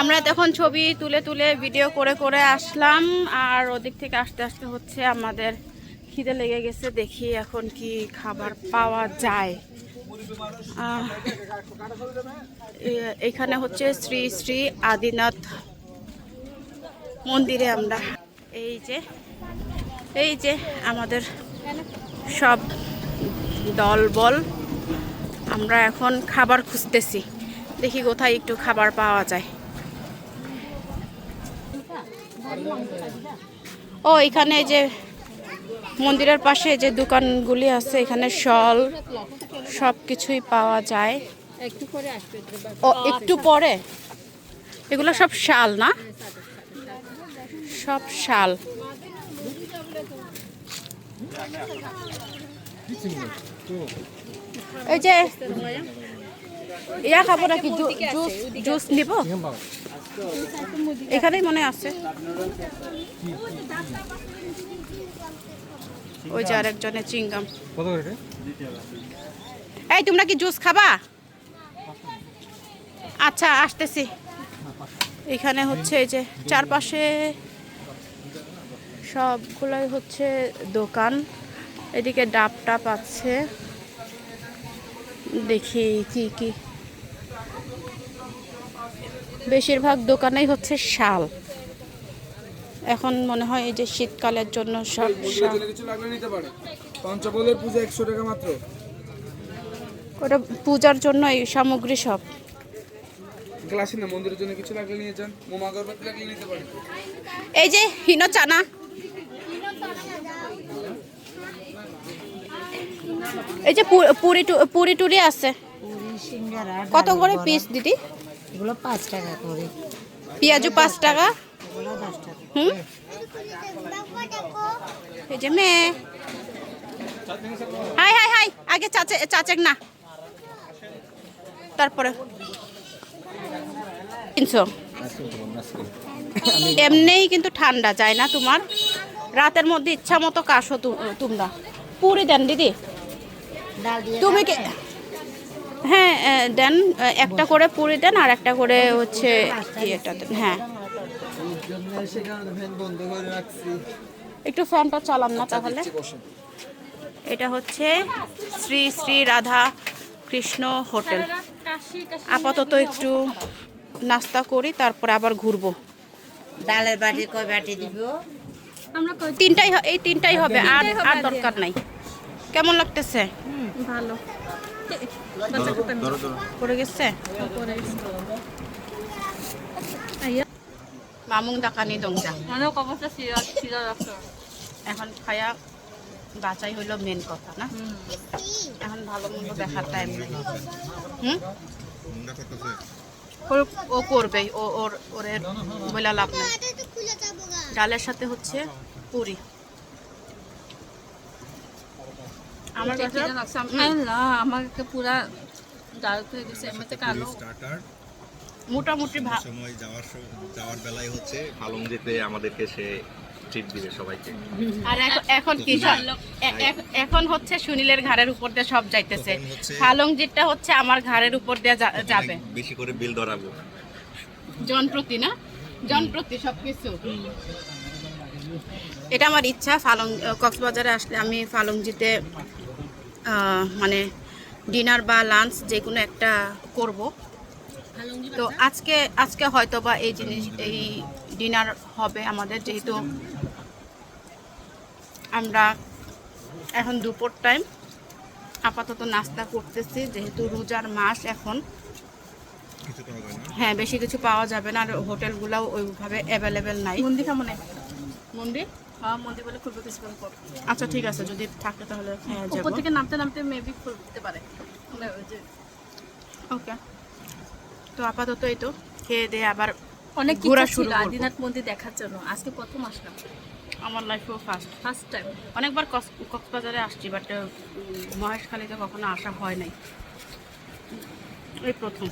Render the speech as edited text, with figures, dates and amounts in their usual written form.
আমরা তখন ছবি তুলে তুলে ভিডিও করে করে আসলাম, আর ওদিক থেকে আসতে আসতে হচ্ছে আমাদের খিদে লেগে গেছে। দেখি এখন কি খাবার পাওয়া যায়। এখানে হচ্ছে শ্রী শ্রী আদিনাথ মন্দিরে আমরা এই যে আমাদের সব দলবল আমরা এখন খাবার খুঁজতেছি, দেখি কোথায় একটু খাবার পাওয়া যায়। ও এখানে যে মন্দিরের পাশে যে দোকানগুলি আছে, এখানে শল সব কিছুই পাওয়া যায়। ও একটু পরে এগুলো সব শাল না, সব শাল। এই যে ইয়া খাবো নাকি, জুস নিব এখানেই মনে আছে। ওই যে আরেকজনের চিংগাম। এই তোমরা কি জুস খাবা? আচ্ছা আসতেছি। এখানে হচ্ছে এই যে চারপাশে সবগুলোই হচ্ছে দোকান। এদিকে ডাব টাপ আছে, দেখি কি কি। বেশিরভাগ দোকানেই হচ্ছে শাল। এখন মনে হয় এই যে শীতকালের জন্য সব ওটা পূজার জন্য এই সামগ্রী সব। মন্দিরের জন্য কিছু লাগলে নিয়ে যান, মোমা আগরবাতি লাগলে নিতে পারেন। এই যে হিনো চানা, এই যে পুরি টুরি আছে। কত করে পিস দিদি? এগুলো 5 টাকা করে। পেঁয়াজু 5 টাকা। এগুলো 10 টাকা। এই যে মেয়ে, হাই হাই হাই, আগে চাচেক না, তারপরে 300। এমনিই কিন্তু ঠান্ডা যায় না তোমার, রাতের মধ্যে ইচ্ছা মতো কাশো তোমরা। পুরি দেন দিদি তুমি কি? হ্যাঁ দেন, একটা করে পুরি দেন আর একটা করে হচ্ছে ইয়েটা দেন। হ্যাঁ একটু ফ্যানটা চালান না তাহলে। এটা হচ্ছে শ্রী শ্রী রাধা কৃষ্ণ হোটেল। আপাতত একটু নাস্তা করি, তারপরে আবার ঘুরবো। ডালের বাটি কয় বাটি দিব? তিনটাই, এই তিনটাই হবে, আর দরকার নাই। কেমন লাগতেছে? ভালো পড়ে গেছে মামুং দাকানি দংজা। এখন খায়া বাঁচাই হইল মেন কথা না, এখন ভালো মন্দ দেখার টাইম নেই। ও করবেই, ওর বইলা লাভ নেই। ডালের সাথে হচ্ছে পুরি। আমার কাছে আমাকে পুরা ডাল হয়ে গেছে, এমনিতে কালো মোটামুটি সময় যাওয়ার বেলায় হচ্ছে হালংজিতে আমাদেরকে সে ট্রিট দিবে সবাইকে। আর এখন কি এখন হচ্ছে সুনীলের ঘাড়ের উপর দিয়ে সব যাইতেছে। হালংজিটা হচ্ছে আমার ঘাড়ের উপর দিয়ে যাবে, বেশি করে বিল ধরাবো জনপ্রতি না, জনপ্রতি সবকিছু। এটা আমার ইচ্ছা, কক্সবাজারে আসলে আমি ফালংজিতে মানে ডিনার বা লাঞ্চ যে কোনো একটা করব। তো আজকে হয়তো বা এই ডিনার হবে আমাদের, যেহেতু আমরা এখন দুপুর টাইম। আপাতত নাস্তা করতেছি, যেহেতু রোজার মাস এখন। হ্যাঁ বেশি কিছু পাওয়া যাবে না, আর হোটেলগুলোও ওইভাবে অ্যাভেলেবেল নাই। মন্দির কেমন? মন্দির মন্দির বলে খুলবে কিছুক্ষণ পর। আচ্ছা ঠিক আছে, যদি থাকে তাহলে উপর থেকে নামতে নামতে মেবি খুলতে পারে। ওকে, তো আপাতত এই তো খেয়ে দিয়ে আবার অনেক ঘোরা ইচ্ছা শুরু ছিল করব। আদিনাথ মন্দির দেখার জন্য, আজকে প্রথম আসলাম। আমার লাইফেও ফার্স্ট টাইম। অনেকবার কক্সবাজারে আসছি, বাট মহেশখালীতে কখনো আসা হয় নাই, এই প্রথম।